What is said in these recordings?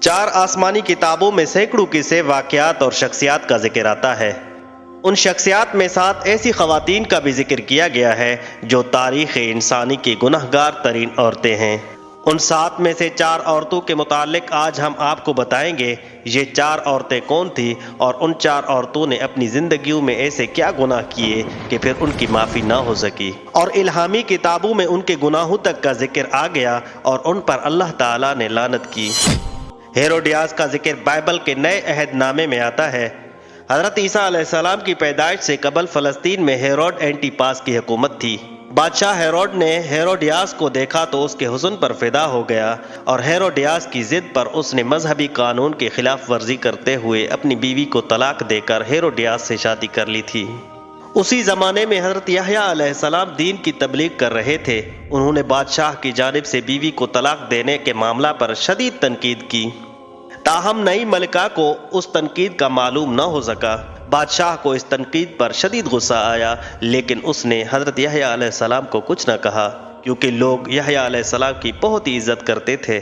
4 آسمانی کتابوں میں سینکڑوں قصے، واقعات اور شخصیات کا ذکر آتا ہے۔ ان شخصیات میں 7 ایسی خواتین کا بھی ذکر کیا گیا ہے جو تاریخ انسانی کی گنہگار ترین عورتیں ہیں۔ ان 7 میں سے 4 عورتوں کے متعلق آج ہم آپ کو بتائیں گے۔ یہ 4 عورتیں کون تھیں اور ان 4 عورتوں نے اپنی زندگیوں میں ایسے کیا گناہ کیے کہ پھر ان کی معافی نہ ہو سکی، اور الہامی کتابوں میں ان کے گناہوں تک کا ذکر آ گیا اور ان پر اللہ تعالیٰ نے لعنت کی۔ ہیروڈیاس کا ذکر بائبل کے نئے عہد نامے میں آتا ہے۔ حضرت عیسیٰ علیہ السلام کی پیدائش سے قبل فلسطین میں ہیروڈ اینٹیپاس کی حکومت تھی۔ بادشاہ ہیروڈ نے ہیروڈیاس کو دیکھا تو اس کے حسن پر فدا ہو گیا، اور ہیروڈیاس کی ضد پر اس نے مذہبی قانون کی خلاف ورزی کرتے ہوئے اپنی بیوی کو طلاق دے کر ہیروڈیاس سے شادی کر لی تھی۔ اسی زمانے میں حضرت یحییٰ علیہ السلام دین کی تبلیغ کر رہے تھے۔ انہوں نے بادشاہ کی جانب سے بیوی کو طلاق دینے کے معاملہ پر شدید تنقید کی، تاہم نئی ملکہ کو اس تنقید کا معلوم نہ ہو سکا۔ بادشاہ کو اس تنقید پر شدید غصہ آیا، لیکن اس نے حضرت یحییٰ علیہ السلام کو کچھ نہ کہا، کیونکہ لوگ یحییٰ علیہ السلام کی بہت ہی عزت کرتے تھے۔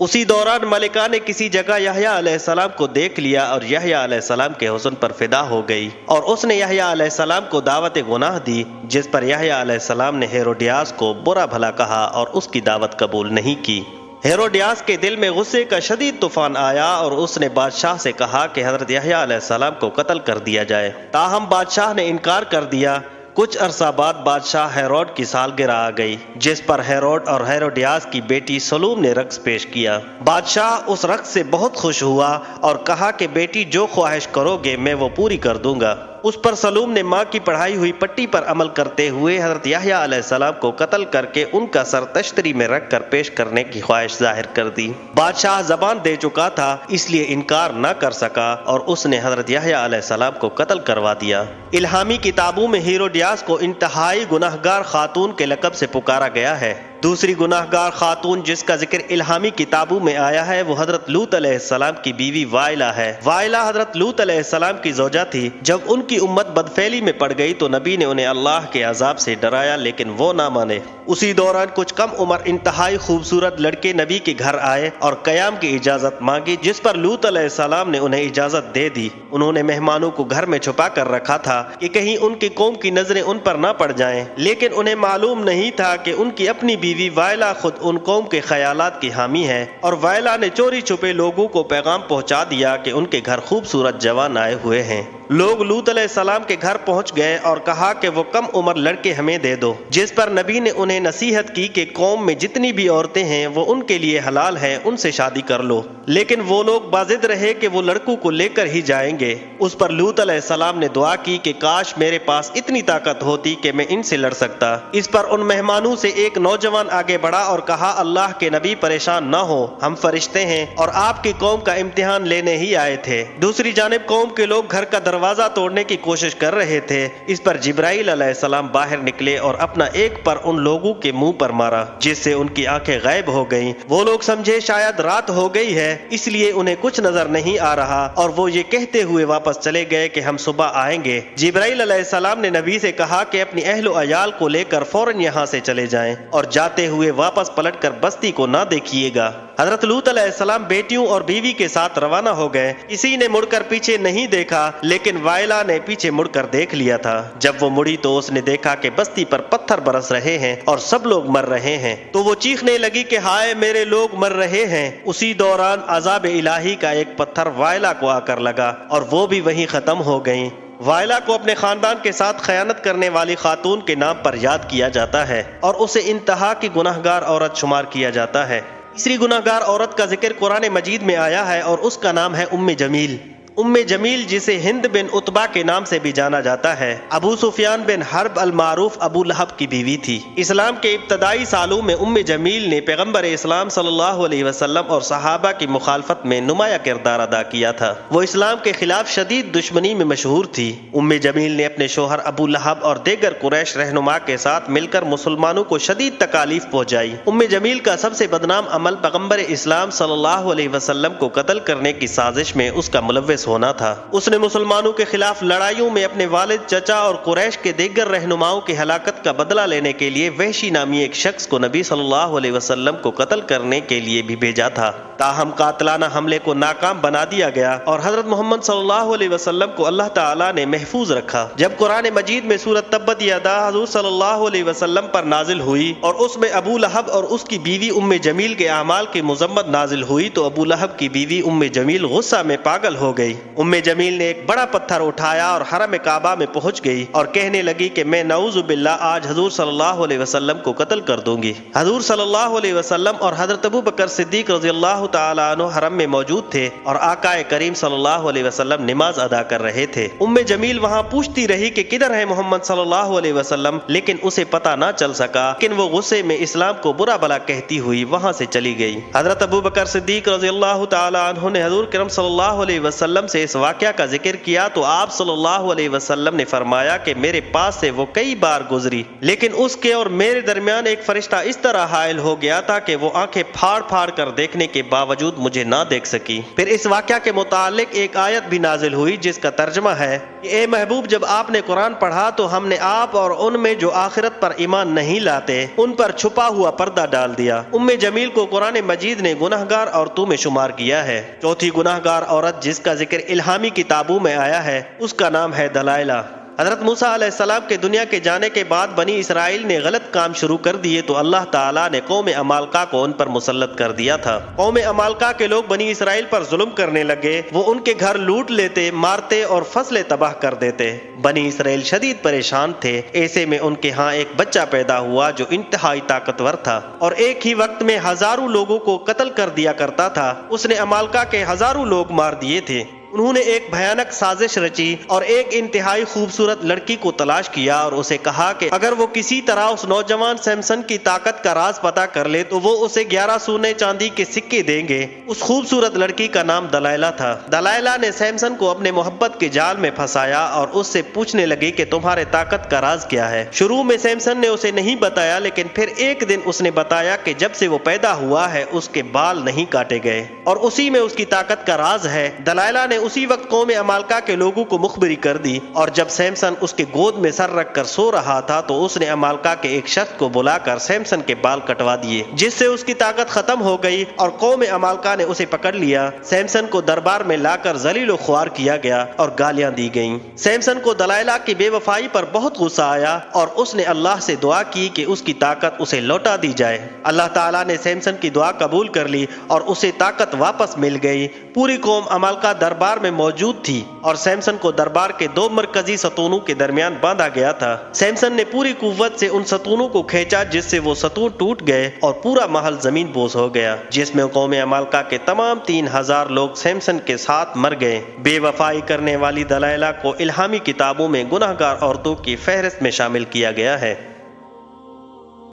اسی دوران ملکہ نے کسی جگہ یحییٰ علیہ السلام کو دیکھ لیا اور یحییٰ علیہ السلام کے حسن پر فدا ہو گئی، اور اس نے یحییٰ علیہ السلام کو دعوت گناہ دی، جس پر یحییٰ علیہ السلام نے ہیروڈیاس کو برا بھلا کہا اور اس کی دعوت قبول نہیں کی۔ ہیروڈیاس کے دل میں غصے کا شدید طوفان آیا اور اس نے بادشاہ سے کہا کہ حضرت یحییٰ علیہ السلام کو قتل کر دیا جائے، تاہم بادشاہ نے انکار کر دیا۔ کچھ عرصہ بعد بادشاہ ہیروڈ کی سالگرہ آ گئی، جس پر ہیروڈ اور ہیروڈیاس کی بیٹی سلوم نے رقص پیش کیا۔ بادشاہ اس رقص سے بہت خوش ہوا اور کہا کہ بیٹی جو خواہش کرو گے میں وہ پوری کر دوں گا۔ اس پر سلوم نے ماں کی پڑھائی ہوئی پٹی پر عمل کرتے ہوئے حضرت یحییٰ علیہ السلام کو قتل کر کے ان کا سر تشتری میں رکھ کر پیش کرنے کی خواہش ظاہر کر دی۔ بادشاہ زبان دے چکا تھا، اس لیے انکار نہ کر سکا اور اس نے حضرت یحییٰ علیہ السلام کو قتل کروا دیا۔ الہامی کتابوں میں ہیروڈیاس کو انتہائی گناہگار خاتون کے لقب سے پکارا گیا ہے۔ دوسری گناہگار خاتون جس کا ذکر الہامی کتابوں میں آیا ہے وہ حضرت لوط علیہ السلام کی بیوی وائلہ ہے۔ وائلہ حضرت لوط علیہ السلام کی زوجہ تھی۔ جب ان کی امت بدفعلی میں پڑ گئی تو نبی نے انہیں اللہ کے عذاب سے ڈرایا، لیکن وہ نہ مانے۔ اسی دوران کچھ کم عمر انتہائی خوبصورت لڑکے نبی کے گھر آئے اور قیام کی اجازت مانگی، جس پر لوط علیہ السلام نے انہیں اجازت دے دی۔ انہوں نے مہمانوں کو گھر میں چھپا کر رکھا تھا کہ کہیں ان کی قوم کی نظریں ان پر نہ پڑ جائیں، لیکن انہیں معلوم نہیں تھا کہ ان کی اپنی بیوی وائلہ خود ان قوم کے خیالات کی حامی ہے، اور وائلہ نے چوری چھپے لوگوں کو پیغام پہنچا دیا کہ ان کے گھر خوبصورت جوان آئے ہوئے ہیں۔ لوگ لوط علیہ السلام کے گھر پہنچ گئے اور کہا کہ وہ کم عمر لڑکے ہمیں دے دو، جس پر نبی نے انہیں نصیحت کی کہ قوم میں جتنی بھی عورتیں ہیں وہ ان کے لیے حلال ہیں، ان سے شادی کر لو، لیکن وہ لوگ باضد رہے کہ وہ لڑکوں کو لے کر ہی جائیں گے۔ اس پر لوط علیہ السلام نے دعا کی کہ کاش میرے پاس اتنی طاقت ہوتی کہ میں ان سے لڑ سکتا۔ اس پر ان مہمانوں سے ایک نوجوان آگے بڑھا اور کہا، اللہ کے نبی پریشان نہ ہو، ہم فرشتے ہیں اور آپ کی قوم کا امتحان لینے ہی آئے تھے۔ دوسری جانب قوم کے لوگ گھر کا دروازہ توڑنے کی کوشش کر رہے تھے۔ اس پر جبرائیل علیہ السلام باہر نکلے اور اپنا ایک پر ان لوگوں کے منہ پر مارا، جس سے ان کی آنکھیں غائب ہو گئیں۔ وہ لوگ سمجھے شاید رات ہو گئی ہے، اس لیے انہیں کچھ نظر نہیں آ رہا، اور وہ یہ کہتے ہوئے واپس چلے گئے کہ ہم صبح آئیں گے۔ جبرائیل علیہ السلام نے نبی سے کہا کہ اپنی اہل و عیال کو لے کر فوراً یہاں سے چلے جائیں اور جاتے ہوئے واپس پلٹ کر بستی کو نہ دیکھیے گا۔ حضرت لوط علیہ السلام بیٹیوں اور بیوی کے ساتھ روانہ ہو گئے۔ کسی نے مڑ کر پیچھے نہیں دیکھا، لیکن وائلہ نے پیچھے مڑ کر دیکھ لیا تھا۔ جب وہ مڑی تو اس نے دیکھا کہ بستی پر پتھر برس رہے ہیں اور سب لوگ مر رہے ہیں، تو وہ چیخنے لگی کہ ہائے میرے لوگ مر رہے ہیں۔ اسی دوران عذاب الہی کا ایک پتھر وائلہ کو آ کر لگا اور وہ بھی وہیں ختم ہو گئیں۔ وائلہ کو اپنے خاندان کے ساتھ خیانت کرنے والی خاتون کے نام پر یاد کیا جاتا ہے اور اسے انتہا کی گناہگار عورت شمار کیا جاتا ہے۔ تیسری گناہگار عورت کا ذکر قرآن مجید میں آیا ہے اور اس کا نام ہے ام جمیل۔ ام جمیل جسے ہند بن عتبہ کے نام سے بھی جانا جاتا ہے، ابو سفیان بن حرب المعروف ابو لہب کی بیوی تھی۔ اسلام کے ابتدائی سالوں میں ام جمیل نے پیغمبر اسلام صلی اللہ علیہ وسلم اور صحابہ کی مخالفت میں نمایاں کردار ادا کیا تھا۔ وہ اسلام کے خلاف شدید دشمنی میں مشہور تھی۔ ام جمیل نے اپنے شوہر ابو لہب اور دیگر قریش رہنما کے ساتھ مل کر مسلمانوں کو شدید تکالیف پہنچائی۔ ام جمیل کا سب سے بدنام عمل پیغمبر اسلام صلی اللہ علیہ وسلم کو قتل کرنے کی سازش میں اس کا ملوث ملوث ہونا تھا۔ اس نے مسلمانوں کے خلاف لڑائیوں میں اپنے والد، چچا اور قریش کے دیگر رہنماؤں کی ہلاکت کا بدلہ لینے کے لیے وحشی نامی ایک شخص کو نبی صلی اللہ علیہ وسلم کو قتل کرنے کے لیے بھی بھیجا تھا، تاہم قاتلانہ حملے کو ناکام بنا دیا گیا اور حضرت محمد صلی اللہ علیہ وسلم کو اللہ تعالیٰ نے محفوظ رکھا۔ جب قرآن مجید میں سورۃ تبت یدا حضور صلی اللہ علیہ وسلم پر نازل ہوئی اور اس میں ابو لہب اور اس کی بیوی ام جمیل کے اعمال کی مذمت نازل ہوئی تو ابو لہب کی بیوی ام جمیل غصہ میں پاگل ہو گئی۔ ام جمیل نے ایک بڑا پتھر اٹھایا اور حرم کعبہ میں پہنچ گئی اور کہنے لگی کہ میں نعوذ باللہ آج حضور صلی اللہ علیہ وسلم کو قتل کر دوں گی۔ حضور صلی اللہ علیہ وسلم اور حضرت ابو بکر صدیق رضی اللہ تعالی عنہ حرم میں موجود تھے اور آقا کریم صلی اللہ علیہ وسلم نماز ادا کر رہے تھے۔ ام جمیل وہاں پوچھتی رہی کہ کدھر ہے محمد صلی اللہ علیہ وسلم، لیکن اسے پتہ نہ چل سکا، لیکن وہ غصے میں اسلام کو برا بھلا کہتی ہوئی وہاں سے چلی گئی۔ حضرت ابو بکر صدیق رضی اللہ تعالی عنہ نے حضور کرم صلی اللہ علیہ وسلم سے اس واقعہ کا ذکر کیا تو آپ صلی اللہ علیہ وسلم نے فرمایا کہ میرے پاس سے وہ کئی بار گزری، لیکن اس کے اور میرے درمیان ایک فرشتہ اس طرح حائل ہو گیا تھا کہ وہ آنکھیں پھاڑ پھاڑ کر دیکھنے کے باوجود مجھے نہ دیکھ سکی۔ پھر اس واقعہ کے متعلق ایک آیت بھی نازل ہوئی جس کا ترجمہ ہے کہ اے محبوب، جب آپ نے قرآن پڑھا تو ہم نے آپ اور ان میں جو آخرت پر ایمان نہیں لاتے ان پر چھپا ہوا پردہ ڈال دیا۔ ام جمیل کو قرآن مجید نے گناہگار عورتوں میں شمار کیا ہے۔ چوتھی گناہگار عورت جس کا ذکر الہامی کتابوں میں آیا ہے اس کا نام ہے دلائلہ۔ حضرت موسیٰ علیہ السلام کے دنیا کے جانے کے بعد بنی اسرائیل نے غلط کام شروع کر دیے تو اللہ تعالیٰ نے قوم عمالقہ کو ان پر مسلط کر دیا تھا۔ قوم عمالقہ کے لوگ بنی اسرائیل پر ظلم کرنے لگے، وہ ان کے گھر لوٹ لیتے، مارتے اور فصلیں تباہ کر دیتے۔ بنی اسرائیل شدید پریشان تھے، ایسے میں ان کے ہاں ایک بچہ پیدا ہوا جو انتہائی طاقتور تھا اور ایک ہی وقت میں ہزاروں لوگوں کو قتل کر دیا کرتا تھا۔ اس نے عمالقہ کے ہزاروں لوگ مار دیے تھے۔ انہوں نے ایک بھیانک سازش رچی اور ایک انتہائی خوبصورت لڑکی کو تلاش کیا اور اسے کہا کہ اگر وہ کسی طرح اس نوجوان سیمسن کی طاقت کا راز پتا کر لے تو وہ اسے 11 سونے چاندی کے سکے دیں گے۔ اس خوبصورت لڑکی کا نام دلائلہ تھا۔ دلائلہ نے سیمسن کو اپنے محبت کے جال میں پھنسایا اور اس سے پوچھنے لگی کہ تمہارے طاقت کا راز کیا ہے۔ شروع میں سیمسن نے اسے نہیں بتایا، لیکن پھر ایک دن اس نے بتایا کہ جب سے وہ پیدا ہوا ہے اس کے بال نہیں کاٹے گئے اور اسی میں اس کی طاقت کا راز ہے۔ دلائلہ نے اسی وقت قوم عمالقہ کے لوگوں کو مخبری کر دی اور جب سیمسن اس کے گود میں سر رکھ کر سو رہا تھا تو اس نے عمالقہ کے ایک شخص کو بلا کر سیمسن کے بال کٹوا دیے، جس سے اس کی طاقت ختم ہو گئی اور قوم عمالقہ نے اسے پکڑ لیا۔ سیمسن کو دربار میں لا کر ذلیل و خوار کیا گیا اور گالیاں دی گئیں۔ سیمسن کو دلائلہ کی بے وفائی پر بہت غصہ آیا اور اس نے اللہ سے دعا کی کہ اس کی طاقت اسے لوٹا دی جائے۔ اللہ تعالیٰ نے سیمسن کی دعا قبول کر لی اور اسے طاقت واپس مل گئی۔ پوری قوم عمالقہ دربار میں موجود تھی اور سیمسن کو دربار کے 2 مرکزی ستونوں کے درمیان باندھا گیا تھا۔ سیمسن نے پوری قوت سے ان ستونوں کو کھینچا جس سے وہ ستون ٹوٹ گئے اور پورا محل زمین بوس ہو گیا، جس میں قوم عمالقہ کے تمام 3000 لوگ سیمسن کے ساتھ مر گئے۔ بے وفائی کرنے والی دلائلہ کو الہامی کتابوں میں گناہگار عورتوں کی فہرست میں شامل کیا گیا ہے۔